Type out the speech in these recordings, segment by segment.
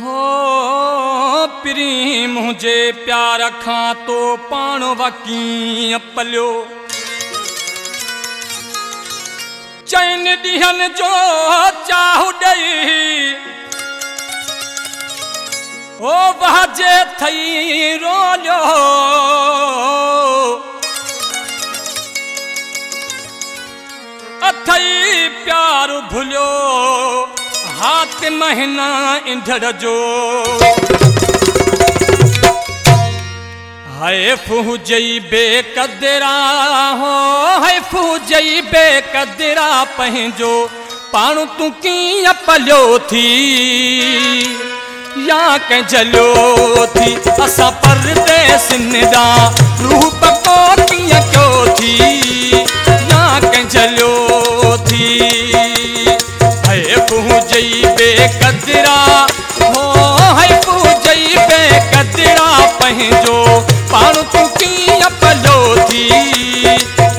हो प्री मुझे प्यार खां तो पाण वकी पलियो चैन ॾींहन जो चाहु ॾेई ओ बाजे थई रोलियो अथई प्यार भुलियो हाथ महीना इंधड़ जो हाय फूजई बेकदरा हो हाय फूजई बेकदरा पंहिंजो पाण तूं कीअं पलियो थी या कंहिं जलियो थी असां परदेसिन ॾांहुं रूप को कीअं कयो थी या कंहिं जलियो थी हाय फूजई बेकदरा हो हाय फूजई बेकदरा पंहिंजो पाण तूं कीअं पलियो थी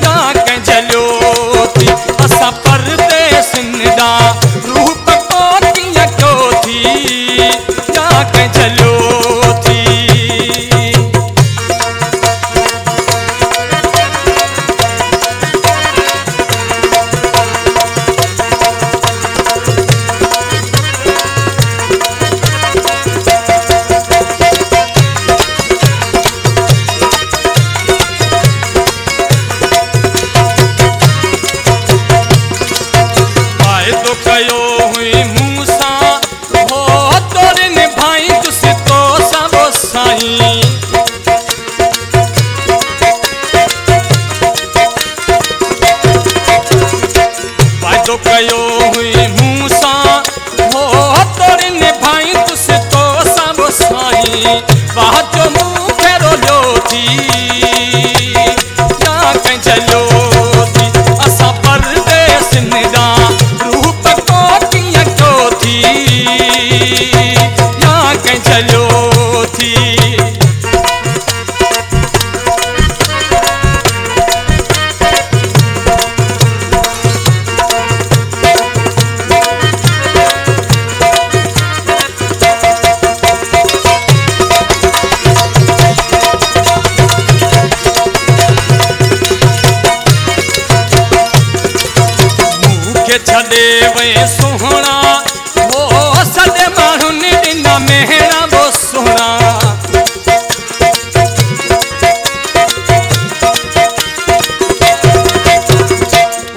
या कंहिं जलियो थी असां परदेसिन ॾांहुं रूप को कीअं कयो थी या कंहिं जलियो थी कयो हुई मूसा हो तोरे निभाई तुस तो सब साईं वाह जो मुँह फेरो लो थी या कंहिं जलियो थी असां परदेसिन ॾांहुं रूप को कीअं कयो थी या कंहिं जलियो थी छॾे वे सुहिणा वो सॼे माण्हुनि ॾिना मेहणा वो सुहिणा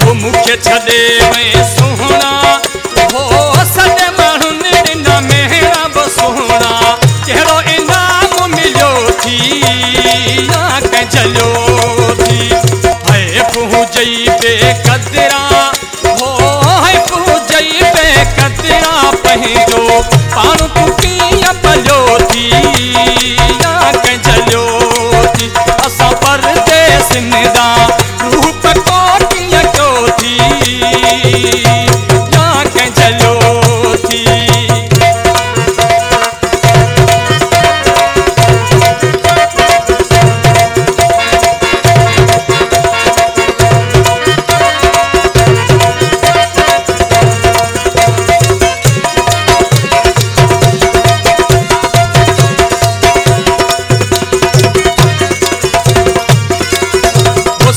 वो मूंखे छॾे वे सुहिणा वो सॼे माण्हुनि ॾिना मेहणा वो सुहिणा कहिड़ो इनाम मिलियो थी या कंहिं जलियो थी हाय फूजई बेकदरा बेकदरा पंहिंजो पाण तूं कीअं पलियो थी या कंहिं जलियो थी असां परदेसिन ॾांहुं रूप को कीअं कयो थी या कंहिं जलियो थी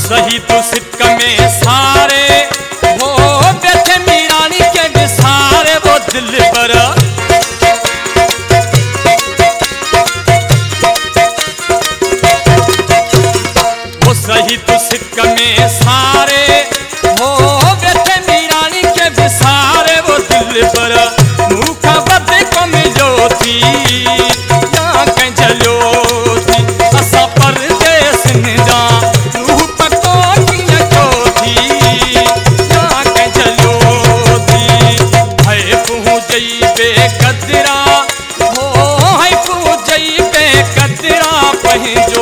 सही तो सिक में सारे वो बैठे मीरानी के विसारे वो दिल पर वो सही तो सिक में सारे वो बैठे मीरानी के विसारे वो दिल पर मुख बद को मिलो थी या कंहिं जलियो थी असां परदेसिन ॾांहुं बेकदरा हो हाय फूजई बेकदरा पंहिंजो